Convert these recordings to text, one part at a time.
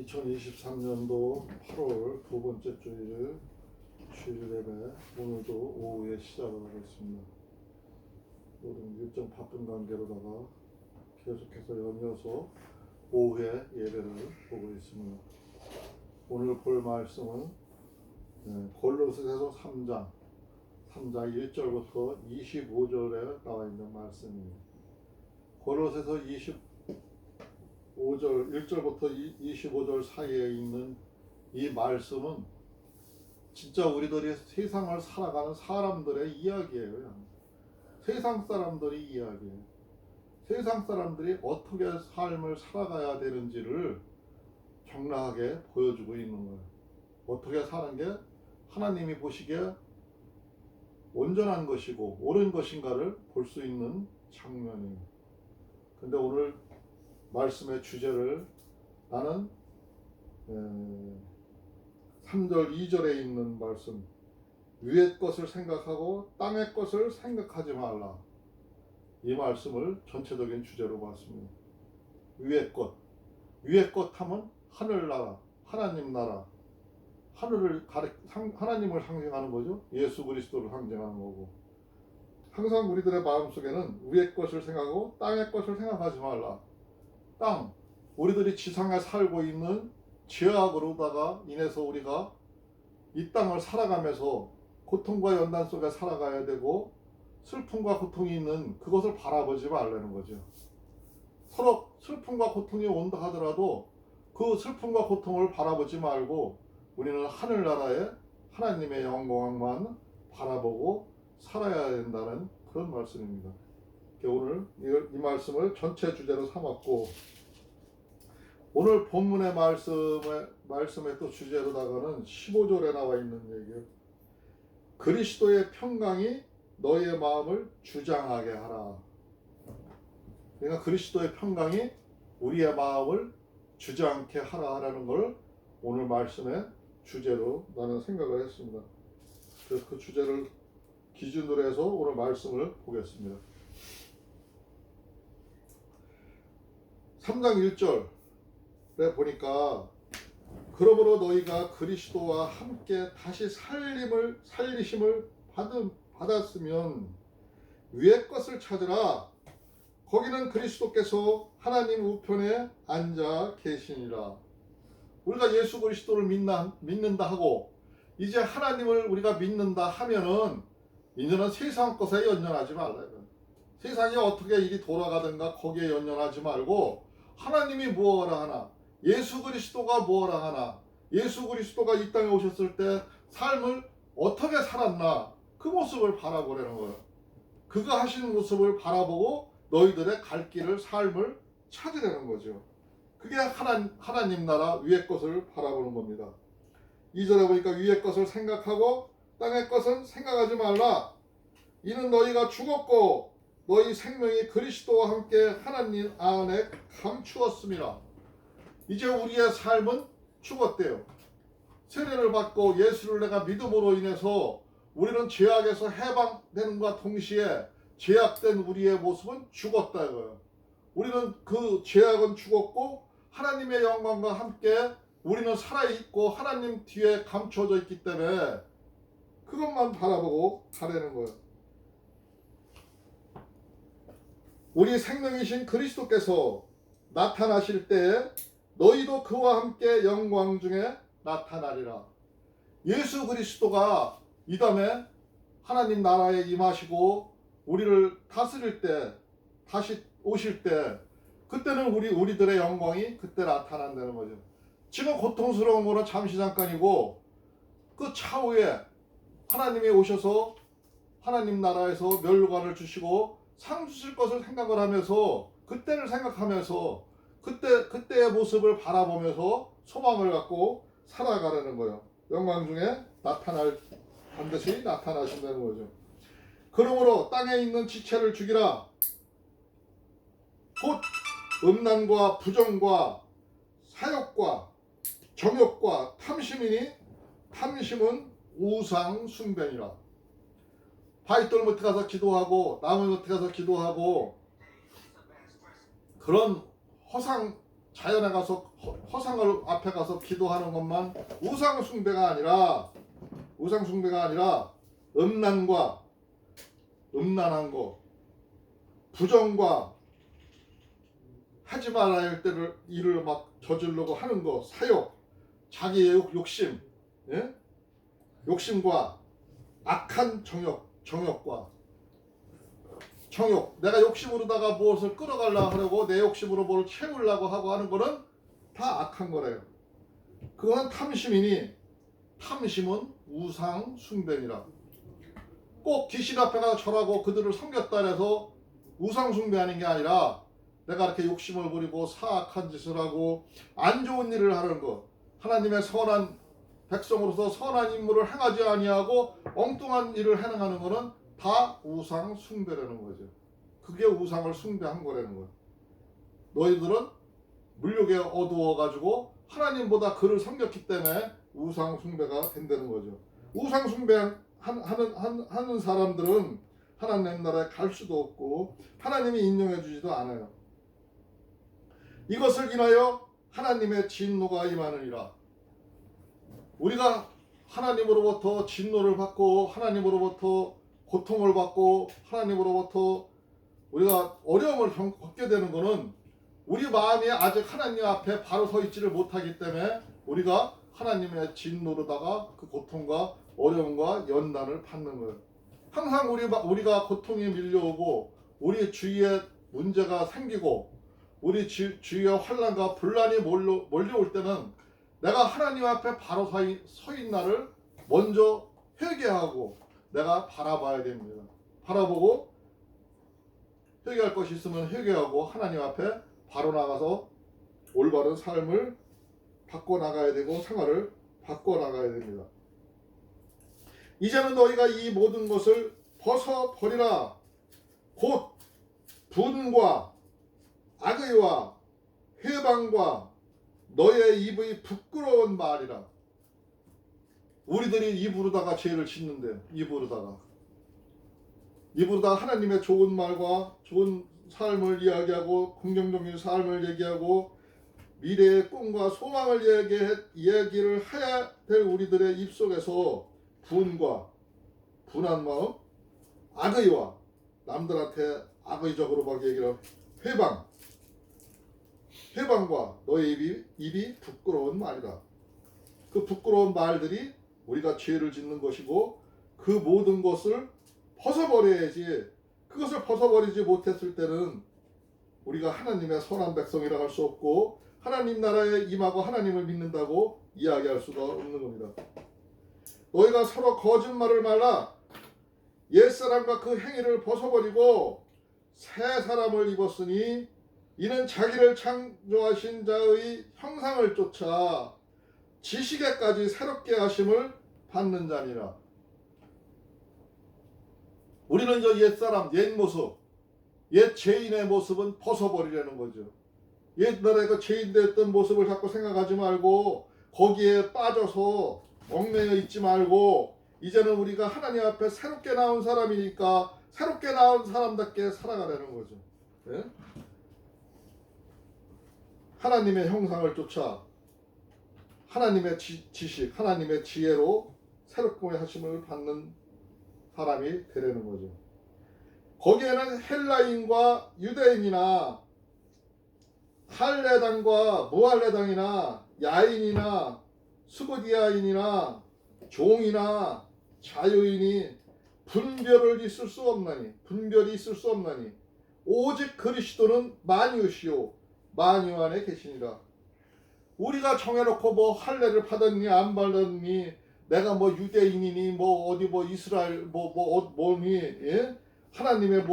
2023년도 8월 두 번째 주일 예배, 오늘도 오후에 시작을 하고 있습니다. 오늘은 일정 바쁜 관계로다가 계속해서 연이어서 오후에 예배를 보고 있습니다. 오늘 볼 말씀은 골로새서 3장 1절부터 25절에 나와 있는 말씀입니다. 골로새서 1절부터 25절 사이에 있는 이 말씀은 진짜 우리들이 세상을 살아가는 사람들의 이야기예요. 세상 사람들의 이야기예요. 세상 사람들이 어떻게 삶을 살아가야 되는지를 적나하게 보여주고 있는 거예요. 어떻게 사는 게 하나님이 보시기에 온전한 것이고 옳은 것인가를 볼 수 있는 장면이에요. 근데 오늘 말씀의 주제를 나는 3절 2절에 있는 말씀, 위의 것을 생각하고 땅의 것을 생각하지 말라, 이 말씀을 전체적인 주제로 봤습니다. 위의 것 하면 하늘나라, 하나님 나라, 하나님을 상징하는 거죠. 예수 그리스도를 상징하는 거고, 항상 우리들의 마음속에는 위의 것을 생각하고 땅의 것을 생각하지 말라. 땅, 우리들이 지상에 살고 있는 죄악으로다가 인해서 우리가 이 땅을 살아가면서 고통과 연단 속에 살아가야 되고 슬픔과 고통이 있는 그것을 바라보지 말라는 거죠. 서로 슬픔과 고통이 온다 하더라도 그 슬픔과 고통을 바라보지 말고 우리는 하늘나라의 하나님의 영광만 바라보고 살아야 된다는 그런 말씀입니다. 오늘 이 말씀을 전체 주제로 삼았고, 오늘 본문의 말씀의 또 주제로다가는 15절에 나와 있는 얘기예요. 그리스도의 평강이 너희의 마음을 주장하게 하라. 그러니까 그리스도의 평강이 우리의 마음을 주장케 하라라는 걸 오늘 말씀의 주제로 나는 생각을 했습니다. 그래서 그 주제를 기준으로 해서 오늘 말씀을 보겠습니다. 3장 1절에 보니까 그러므로 너희가 그리스도와 함께 다시 살리심을 받았으면 위의 것을 찾으라. 거기는 그리스도께서 하나님 우편에 앉아 계시니라. 우리가 예수 그리스도를 믿는다 하고 이제 하나님을 우리가 믿는다 하면은 이제는 세상 것에 연연하지 말라. 세상이 어떻게 일이 돌아가든가 거기에 연연하지 말고 하나님이 무엇라 하나, 예수 그리스도가 무엇라 하나, 예수 그리스도가 이 땅에 오셨을 때 삶을 어떻게 살았나, 그 모습을 바라보라는 거예요. 그가 하시는 모습을 바라보고 너희들의 갈 길을, 삶을 찾으라는 거죠. 그게 하나님 나라 위의 것을 바라보는 겁니다. 2절에 보니까 위의 것을 생각하고 땅의 것은 생각하지 말라. 이는 너희가 죽었고 너희 생명이 그리스도와 함께 하나님 안에 감추었습니다. 이제 우리의 삶은 죽었대요. 세례를 받고 예수를 내가 믿음으로 인해서 우리는 죄악에서 해방되는과 동시에 죄악된 우리의 모습은 죽었다 이거예요. 우리는 그 죄악은 죽었고 하나님의 영광과 함께 우리는 살아있고 하나님 뒤에 감춰져 있기 때문에 그것만 바라보고 가려는 거예요. 우리 생명이신 그리스도께서 나타나실 때에 너희도 그와 함께 영광 중에 나타나리라. 예수 그리스도가 이 다음에 하나님 나라에 임하시고 우리를 다스릴 때, 다시 오실 때, 그때는 우리들의 영광이 그때 나타난다는 거죠. 지금 고통스러운 거는 잠시 잠깐이고 그 차후에 하나님이 오셔서 하나님 나라에서 면류관을 주시고 상 주실 것을 생각을 하면서, 그때를 생각하면서 그때의 모습을 바라보면서 소망을 갖고 살아가라는 거예요. 영광 중에 반드시 나타나신다는 거죠. 그러므로 땅에 있는 지체를 죽이라. 곧 음란과 부정과 사욕과 정욕과 탐심이니 탐심은 우상 숭배니라. 바위돌 못에 가서 기도하고 나무 못에 가서 기도하고 그런 허상 자연에 가서 허상을 앞에 가서 기도하는 것만 우상 숭배가 아니라 음란과 음란한 거, 부정과 하지 말아야 할 때를 일을 막 저지르고 하는 거, 사욕, 자기의 욕심, 예? 욕심과 악한 정욕, 내가 욕심으로다가 무엇을 끌어가려고 하려고 내 욕심으로 뭘 채우려고 하고 하는 거는 다 악한 거래요. 그거는 탐심이니 탐심은 우상 숭배니라. 꼭 귀신 앞에 가서 절하고 그들을 섬겼다 해서 우상 숭배하는 게 아니라 내가 이렇게 욕심을 부리고 사악한 짓을 하고 안 좋은 일을 하는 것, 하나님의 선한 백성으로서 선한 임무를 행하지 아니하고 엉뚱한 일을 행하는 것은 다 우상 숭배라는 거죠. 그게 우상을 숭배한 거라는 거예요. 너희들은 물욕에 어두워가지고 하나님보다 그를 섬겼기 때문에 우상 숭배가 된다는 거죠. 우상 숭배하는 사람들은 하나님 나라에 갈 수도 없고 하나님이 인정해 주지도 않아요. 이것을 인하여 하나님의 진노가 임하느니라. 우리가 하나님으로부터 진노를 받고 하나님으로부터 고통을 받고 하나님으로부터 우리가 어려움을 겪게 되는 것은 우리 마음이 아직 하나님 앞에 바로 서 있지를 못하기 때문에 우리가 하나님의 진노로다가 그 고통과 어려움과 연단을 받는 거예요. 항상 우리가 고통이 밀려오고 우리 주위에 문제가 생기고 우리 주위에 환난과 분란이 몰려올 때는 내가 하나님 앞에 바로 서 있나를 먼저 회개하고 내가 바라봐야 됩니다. 바라보고 회개할 것이 있으면 회개하고 하나님 앞에 바로 나가서 올바른 삶을 바꿔나가야 되고 생활을 바꿔나가야 됩니다. 이제는 너희가 이 모든 것을 벗어버리라. 곧 분과 악의와 회방과 너의 입의 부끄러운 말이라. 우리들이 입으로다가 죄를 짓는데요. 입으로다가 하나님의 좋은 말과 좋은 삶을 이야기하고 긍정적인 삶을 얘기하고 미래의 꿈과 소망을 이야기를 해야 될 우리들의 입속에서 분한 마음, 악의와 남들한테 악의적으로 막 얘기를 회방과 너의 입이 부끄러운 말이다. 그 부끄러운 말들이 우리가 죄를 짓는 것이고 그 모든 것을 벗어버려야지. 그것을 벗어버리지 못했을 때는 우리가 하나님의 선한 백성이라 할 수 없고 하나님 나라에 임하고 하나님을 믿는다고 이야기할 수가 없는 겁니다. 너희가 서로 거짓말을 말라. 옛사람과 그 행위를 벗어버리고 새 사람을 입었으니 이는 자기를 창조하신 자의 형상을 쫓아 지식에까지 새롭게 하심을 받는 자니라. 우리는 저 옛사람, 옛 모습, 옛 죄인의 모습은 벗어버리려는 거죠. 옛날에 그 죄인 됐던 모습을 자꾸 생각하지 말고 거기에 빠져서 얽매여 있지 말고 이제는 우리가 하나님 앞에 새롭게 나온 사람이니까 새롭게 나온 사람답게 살아가려는 거죠. 예? 하나님의 형상을 쫓아 하나님의 지식, 하나님의 지혜로 새롭게 하심을 받는 사람이 되려는 거죠. 거기에는 헬라인과 유대인이나 할례당과 무할례당이나 야인이나 스고디아인이나 종이나 자유인이 분별이 있을 수 없나니 오직 그리스도는 만유시요 만유 안에 계시니라. 우리가 정해놓고 뭐 할례를 받았니 안 받았니 내가 뭐 유대인이니 뭐 어디 뭐 이스라엘 뭐니 예? 하나님의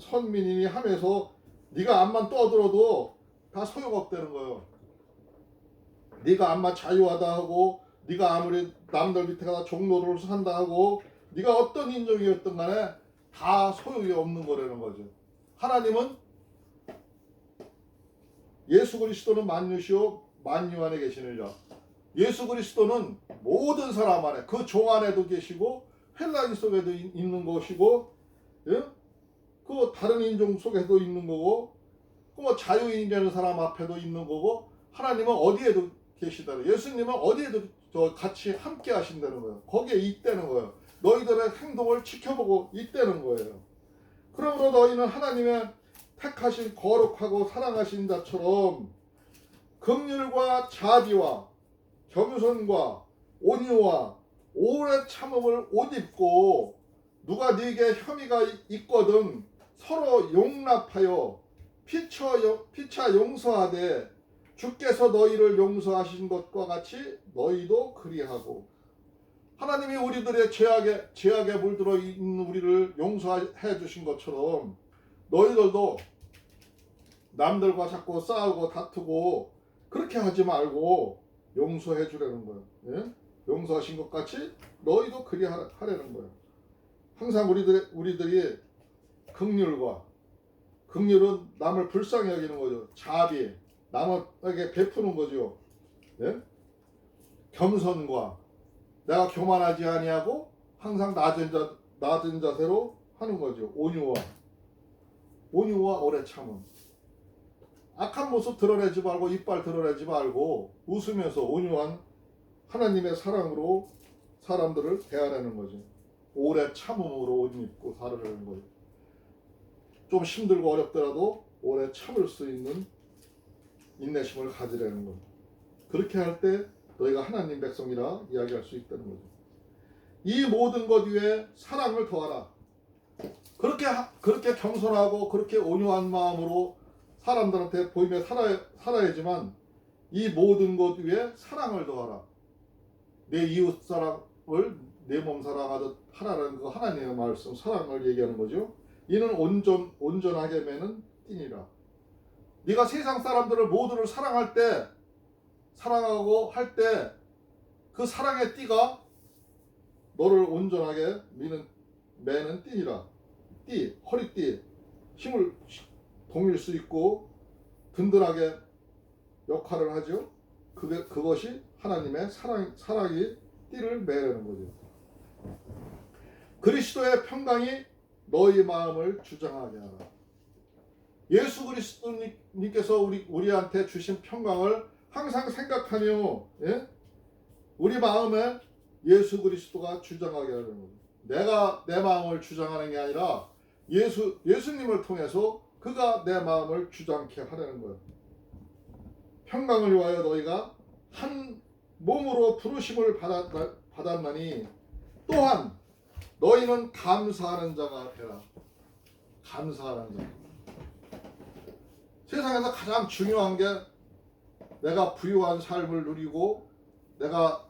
선민이니 하면서 네가 암만 떠들어도 다 소용없다는 거예요. 네가 암만 자유하다 하고 네가 아무리 남들 밑에 가서 종로를 산다 하고 네가 어떤 인종이었든 간에 다 소용이 없는 거라는 거죠. 하나님은 예수 그리스도는 만유시오 만유 안에 계시느니라. 예수 그리스도는 모든 사람 안에 그 종 안에도 계시고 헬라인 속에도 있는 것이고 예? 그 다른 인종 속에도 있는 거고 그 뭐 자유인이라는 사람 앞에도 있는 거고 하나님은 어디에도 계시다는, 예수님은 어디에도 같이 함께 하신다는 거예요. 거기에 있다는 거예요. 너희들의 행동을 지켜보고 있다는 거예요. 그러므로 너희는 하나님의 택하신 거룩하고 사랑하신 자처럼 긍휼과 자비와 겸손과 온유와 오래 참음을 옷 입고, 누가 네게 혐의가 있거든 서로 용납하여 피차 용서하되 주께서 너희를 용서하신 것과 같이 너희도 그리하고. 하나님이 우리들의 죄악에 물들어 있는 우리를 용서해 주신 것처럼 너희들도 남들과 자꾸 싸우고 다투고 그렇게 하지 말고 용서해 주라는 거예요. 예? 용서하신 것 같이 너희도 그리하라는 거예요. 항상 우리들이 긍휼은 남을 불쌍히 여기는 거죠. 자비, 남에게 베푸는 거죠. 예? 겸손과, 내가 교만하지 아니하고 항상 낮은 자세로 하는 거죠. 온유와 오래 참음. 악한 모습 드러내지 말고, 이빨 드러내지 말고 웃으면서 온유한 하나님의 사랑으로 사람들을 대하라는 거죠. 오래 참음으로 옷 입고 살으라는 거죠. 좀 힘들고 어렵더라도 오래 참을 수 있는 인내심을 가지라는 거죠. 그렇게 할 때 너희가 하나님 백성이라 이야기할 수 있다는 거죠. 이 모든 것 위에 사랑을 더하라. 그렇게 겸손하고 그렇게 온유한 마음으로 사람들한테 보이며 살아야지만 이 모든 것 위에 사랑을 더하라. 내 이웃 사랑을 내 몸 사랑하듯 하라는 그 하나님의 말씀, 사랑을 얘기하는 거죠. 이는 온전하게 매는 띠니라. 네가 세상 사람들을 모두를 사랑하고 할 때 그 사랑의 띠가 너를 온전하게 매는 띠니라. 허리띠, 힘을 동일 수 있고 든든하게 역할을 하죠. 그것이 하나님의 사랑이 띠를 매라는 거죠. 그리스도의 평강이 너희 마음을 주장하게 하라. 예수 그리스도님께서 우리한테 주신 평강을 항상 생각하며, 예? 우리 마음에 예수 그리스도가 주장하게 하는 거예요. 내가 내 마음을 주장하는 게 아니라 예수님을 통해서 그가 내 마음을 주장케 하려는 거예요. 평강을 위하여 너희가 한 몸으로 부르심을 받았나니 또한 너희는 감사하는 자가 되라. 감사하는 자. 세상에서 가장 중요한 게 내가 부유한 삶을 누리고 내가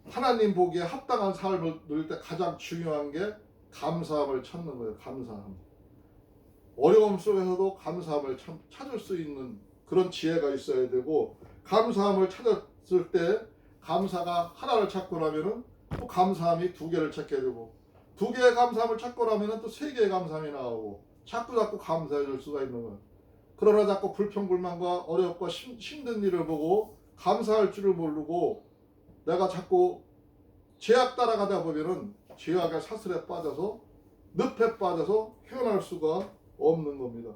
하나님 보기에 합당한 삶을 누릴 때 가장 중요한 게 감사함을 찾는 거예요. 감사함. 어려움 속에서도 감사함을 찾을 수 있는 그런 지혜가 있어야 되고, 감사함을 찾았을 때 감사가 하나를 찾고 나면은 또 감사함이 두 개를 찾게 되고, 두 개의 감사함을 찾고 나면은 또 세 개의 감사함이 나오고, 자꾸 감사해 줄 수가 있는 거예요. 그러나 자꾸 불평불만과 어렵고 힘든 일을 보고 감사할 줄을 모르고 내가 자꾸 죄악 따라가다 보면은 죄악의 사슬에 빠져서 늪에 빠져서 헤어날 수가 없는 겁니다.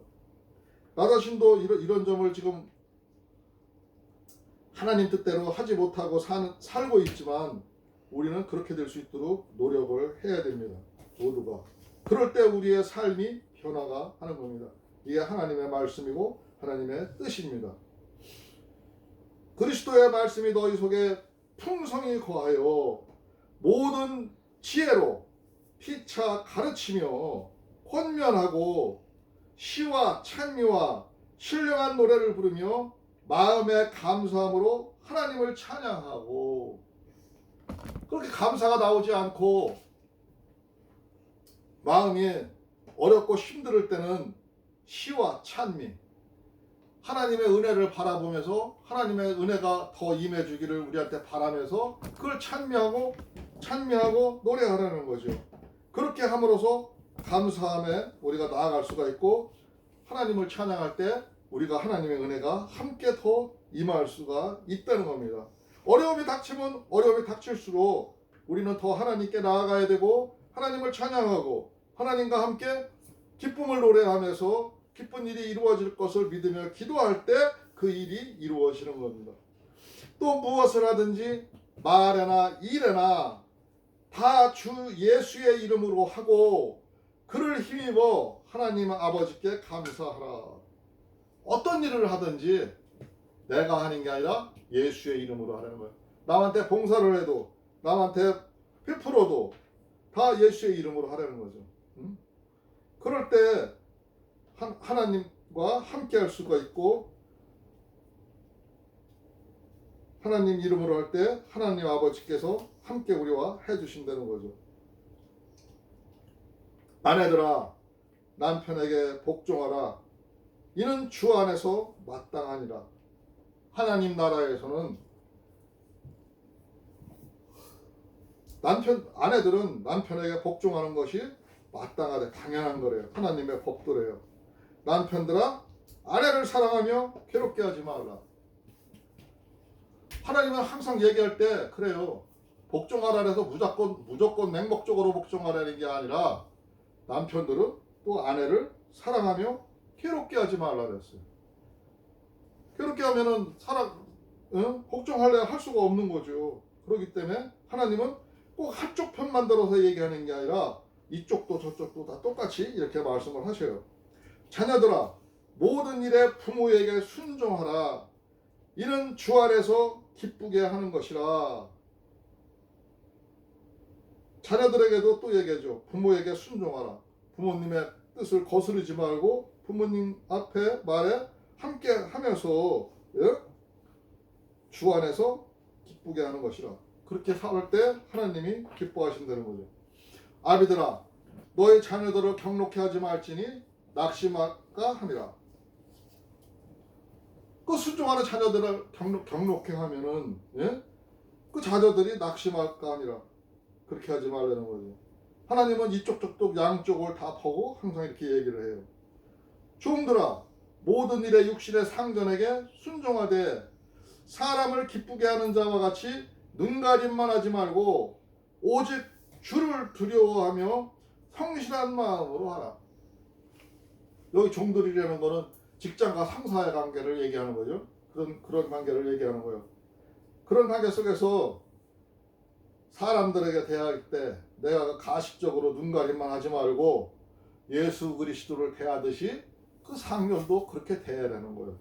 나 자신도 이런 점을 지금 하나님 뜻대로 하지 못하고 살고 있지만 우리는 그렇게 될 수 있도록 노력을 해야 됩니다. 모두가. 그럴 때 우리의 삶이 변화가 하는 겁니다. 이게 하나님의 말씀이고 하나님의 뜻입니다. 그리스도의 말씀이 너희 속에 풍성히 거하여 모든 지혜로 피차 가르치며 권면하고 시와 찬미와 신령한 노래를 부르며 마음의 감사함으로 하나님을 찬양하고. 그렇게 감사가 나오지 않고 마음이 어렵고 힘들 때는 시와 찬미, 하나님의 은혜를 바라보면서 하나님의 은혜가 더 임해주기를 우리한테 바라면서 그걸 찬미하고 노래하라는 거죠. 그렇게 함으로써 감사함에 우리가 나아갈 수가 있고, 하나님을 찬양할 때 우리가 하나님의 은혜가 함께 더 임할 수가 있다는 겁니다. 어려움이 닥치면 어려움이 닥칠수록 우리는 더 하나님께 나아가야 되고, 하나님을 찬양하고 하나님과 함께 기쁨을 노래하면서 기쁜 일이 이루어질 것을 믿으며 기도할 때 그 일이 이루어지는 겁니다. 또 무엇을 하든지 말에나 일에나 다 주 예수의 이름으로 하고 그를 힘입어 하나님 아버지께 감사하라. 어떤 일을 하든지 내가 하는 게 아니라 예수의 이름으로 하라는 거예요. 남한테 봉사를 해도 남한테 베풀어도 다 예수의 이름으로 하라는 거죠. 그럴 때 하나님과 함께 할 수가 있고 하나님 이름으로 할 때 하나님 아버지께서 함께 우리와 해주신다는 거죠. 아내들아 남편에게 복종하라. 이는 주 안에서 마땅하니라. 하나님 나라에서는 아내들은 남편에게 복종하는 것이 마땅하되 당연한 거래요. 하나님의 법도래요. 남편들아 아내를 사랑하며 괴롭게 하지 말라. 하나님은 항상 얘기할 때 그래요. 복종하라 해서 무조건 맹목적으로 복종하라는 게 아니라 남편들은 또 아내를 사랑하며 괴롭게 하지 말라 그랬어요. 괴롭게 하면은 복종하려 할 수가 없는 거죠. 그렇기 때문에 하나님은 꼭 한쪽 편만 들어서 얘기하는 게 아니라 이쪽도 저쪽도 다 똑같이 이렇게 말씀을 하셔요. 자녀들아 모든 일에 부모에게 순종하라. 이는 주 안에서 기쁘게 하는 것이라. 자녀들에게도 또 얘기하죠. 부모에게 순종하라. 부모님의 뜻을 거스르지 말고 부모님 앞에 말에 함께 하면서 주 안에서 기쁘게 하는 것이라. 그렇게 살 때 하나님이 기뻐하신다는 거죠. 아비들아 너의 자녀들을 경록해 하지 말지니 낙심할까 함이라. 그 순종하는 자녀들을 경록해 하면은 그 자녀들이 낙심할까 함이라. 그렇게 하지 말라는 거죠. 하나님은 이쪽 저쪽 양쪽을 다 보고 항상 이렇게 얘기를 해요. 종들아 모든 일에 육신의 상전에게 순종하되 사람을 기쁘게 하는 자와 같이 눈가림만 하지 말고 오직 주를 두려워하며 성실한 마음으로 하라. 여기 종들이라는 거는 직장과 상사의 관계를 얘기하는 거죠. 그런 관계를 얘기하는 거예요. 그런 관계 속에서 사람들에게 대할 때 내가 가식적으로 눈가림만 하지 말고 예수 그리스도를 대하듯이 그 상전도 그렇게 대해야 되는 거예요.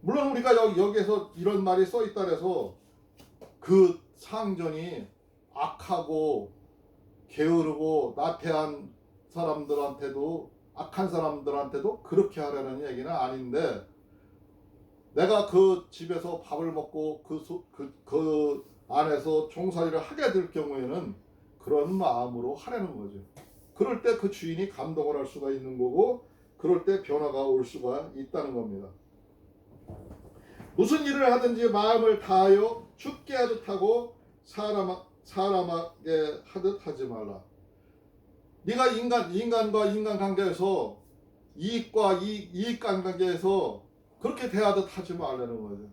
물론 우리가 여기에서 이런 말이 써있다 해서 그 상전이 악하고 게으르고 나태한 사람들한테도 악한 사람들한테도 그렇게 하라는 얘기는 아닌데 내가 그 집에서 밥을 먹고 그 안에서 종살이를 하게 될 경우에는 그런 마음으로 하라는 거죠. 그럴 때 그 주인이 감동을 할 수가 있는 거고 그럴 때 변화가 올 수가 있다는 겁니다. 무슨 일을 하든지 마음을 다하여 죽게 하듯 하고 사람에게 하듯 하지 말라. 네가 인간과 인간관계에서 이익과 이익관계에서 그렇게 대하듯 하지 말라는 거죠.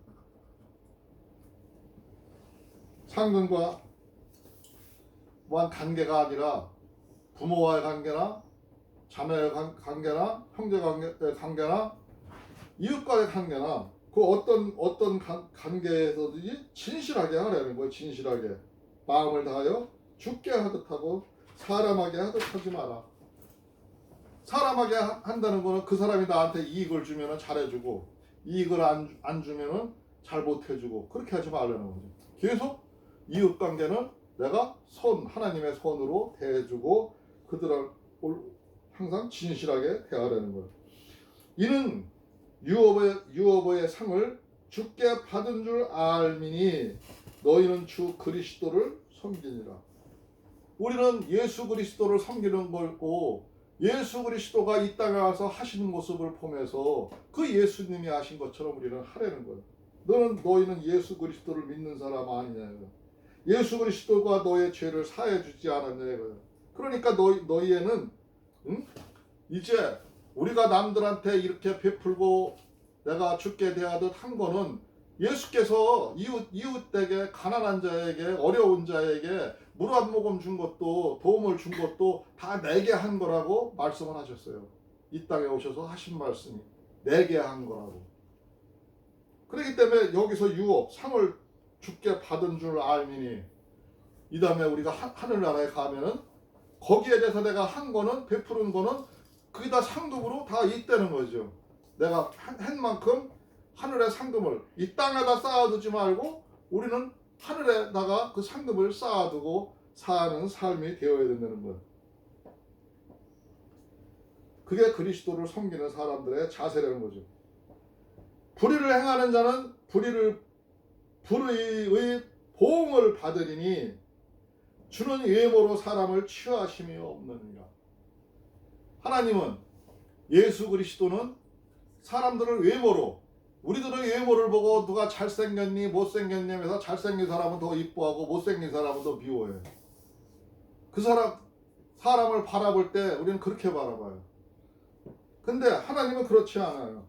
상근과 관계가 아니라 부모와의 관계나 자녀의 관계나 형제 관계나 이웃과의 관계나 그 어떤 관계에서든지 진실하게 하라는 거예요. 진실하게 마음을 다하여 죽게 하듯 하고 사람하게 하듯 하지 마라. 사람하게 한다는 거는 그 사람이 나한테 이익을 주면은 잘해주고 이익을 안 주면은 잘 못해주고 그렇게 하지 말라는 거죠. 계속 이웃 관계는 내가 하나님의 선으로 대해주고 그들을 항상 진실하게 대하라는 거예요. 이는 유업의 상을 주께 받은 줄 알미니 너희는 주 그리스도를 섬기니라. 우리는 예수 그리스도를 섬기는 거고 예수 그리스도가 이 땅에 와서 하시는 모습을 보면서 그 예수님이 하신 것처럼 우리는 하라는 거예요. 너희는 예수 그리스도를 믿는 사람 아니냐고요. 예수 그리스도가 너의 죄를 사해 주지 않았냐고요. 그러니까 너희에는 이제 우리가 남들한테 이렇게 베풀고 내가 죽게 대하듯 한 거는 예수께서 이웃에게 가난한 자에게 어려운 자에게 물 한 모금 준 것도 도움을 준 것도 다 내게 한 거라고 말씀을 하셨어요. 이 땅에 오셔서 하신 말씀이 내게 한 거라고. 그렇기 때문에 여기서 유업 상을 주께 받은 줄 알미니 이 다음에 우리가 하늘나라에 가면은 거기에 대해서 내가 한 거는 베푸는 거는 그게 다 상급으로 다 있다는 거죠. 내가 한 만큼 하늘의 상급을 이 땅에다 쌓아두지 말고 우리는 하늘에다가 그 상급을 쌓아두고 사는 삶이 되어야 된다는 것. 그게 그리스도를 섬기는 사람들의 자세라는 거죠. 불의를 행하는 자는 불의의 보응을 받으리니 주는 외모로 사람을 취하심이 없느니라. 하나님은 예수 그리스도는 사람들을 외모로 우리들의 외모를 보고 누가 잘생겼니 못생겼니 하면서 잘생긴 사람은 더 이뻐하고 못생긴 사람은 더 미워해. 그 사람을 바라볼 때 우리는 그렇게 바라봐요. 근데 하나님은 그렇지 않아요.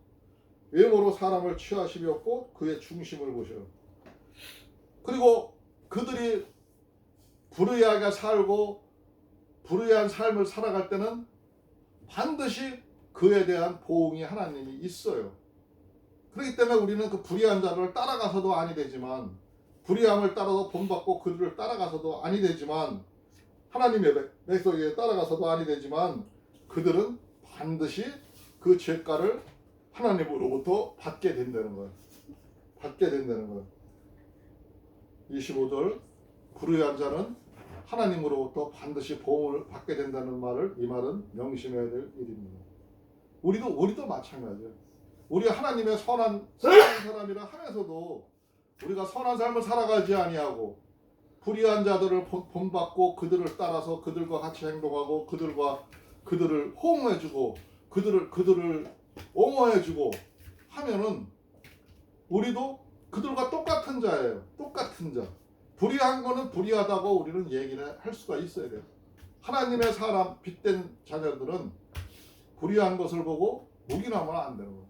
외모로 사람을 취하심이 없고 그의 중심을 보셔요. 그리고 그들이 불의하게 살고 불의한 삶을 살아갈 때는 반드시 그에 대한 보응이 하나님이 있어요. 그렇기 때문에 우리는 그 불의한 자를 따라가서도 아니 되지만 불의함을 따라서 본받고 그들을 따라가서도 아니 되지만 하나님의 백성에게 따라가서도 아니 되지만 그들은 반드시 그 죄가를 하나님으로부터 받게 된다는 거예요. 받게 된다는 거예요. 25절 불의한 자는 하나님으로부터 반드시 보응을 받게 된다는 말을 이 말은 명심해야 될 일입니다. 우리도 마찬가지예요. 우리 하나님의 선한 사람이라 하면서도 우리가 선한 삶을 살아가지 아니하고 불의한 자들을 본받고 그들을 따라서 그들과 같이 행동하고 그들을 호응해주고 그들을 옹호해주고 하면은 우리도 그들과 똑같은 자예요. 똑같은 자. 불의한 거는 불의하다고 우리는 얘기를 할 수가 있어야 돼요. 하나님의 사람 빛된 자녀들은 불의한 것을 보고 묵인하면 안 되는 거예요.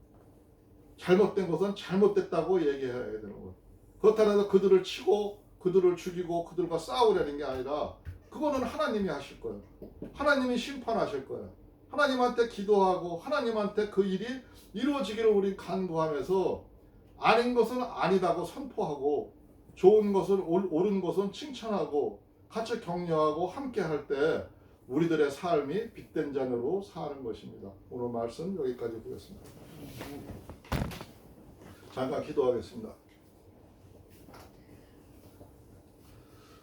잘못된 것은 잘못됐다고 얘기해야 되는 거예요. 그렇다고 해서 그들을 치고 그들을 죽이고 그들과 싸우려는 게 아니라 그거는 하나님이 하실 거예요. 하나님이 심판하실 거예요. 하나님한테 기도하고 하나님한테 그 일이 이루어지기를 우리 간구하면서 아닌 것은 아니다고 선포하고 좋은 것은 옳은 것은 칭찬하고 같이 격려하고 함께 할 때 우리들의 삶이 빛된 자녀로 사는 것입니다. 오늘 말씀 여기까지 보겠습니다. 잠깐 기도하겠습니다.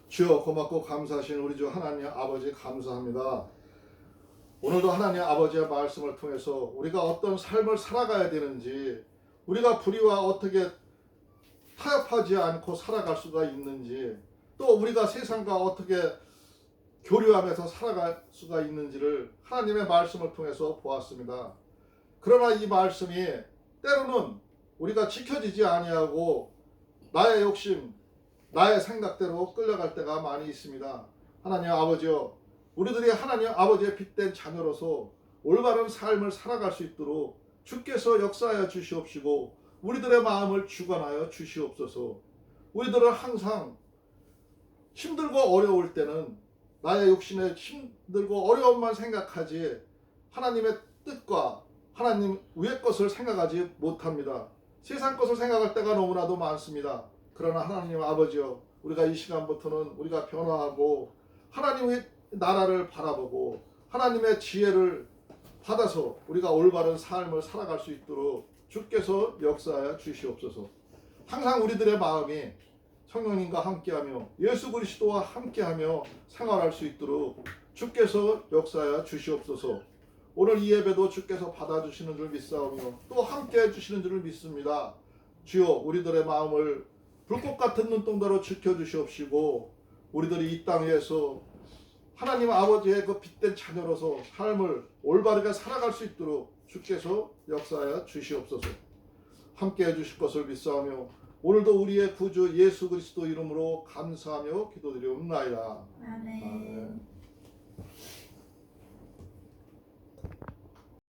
주여 고맙고 감사하신 우리 주 하나님 아버지 감사합니다. 오늘도 하나님 아버지의 말씀을 통해서 우리가 어떤 삶을 살아가야 되는지 우리가 불의와 어떻게 타협하지 않고 살아갈 수가 있는지 또 우리가 세상과 어떻게 교류하면서 살아갈 수가 있는지를 하나님의 말씀을 통해서 보았습니다. 그러나 이 말씀이 때로는 우리가 지켜지지 아니하고 나의 욕심, 나의 생각대로 끌려갈 때가 많이 있습니다. 하나님 아버지여, 우리들이 하나님 아버지의 빛된 자녀로서 올바른 삶을 살아갈 수 있도록 주께서 역사하여 주시옵시고 우리들의 마음을 주관하여 주시옵소서. 우리들은 항상 힘들고 어려울 때는 나의 욕심에 힘들고 어려움만 생각하지 하나님의 뜻과 하나님 위의 것을 생각하지 못합니다. 세상 것을 생각할 때가 너무나도 많습니다. 그러나 하나님 아버지여, 우리가 이 시간부터는 우리가 변화하고 하나님의 나라를 바라보고 하나님의 지혜를 받아서 우리가 올바른 삶을 살아갈 수 있도록 주께서 역사하여 주시옵소서. 항상 우리들의 마음이 성령님과 함께하며 예수 그리스도와 함께하며 생활할 수 있도록 주께서 역사하여 주시옵소서. 오늘 이 예배도 주께서 받아주시는 줄 믿사오며 또 함께해 주시는 줄 믿습니다. 주여, 우리들의 마음을 불꽃 같은 눈동자로 지켜주시옵시고 우리들이 이 땅 위에서 하나님 아버지의 그 빛된 자녀로서 삶을 올바르게 살아갈 수 있도록 주께서 역사하여 주시옵소서. 함께해 주실 것을 믿사오며 오늘도 우리의 구주 예수 그리스도 이름으로 감사하며 기도드리옵나이다. 아멘. 아멘.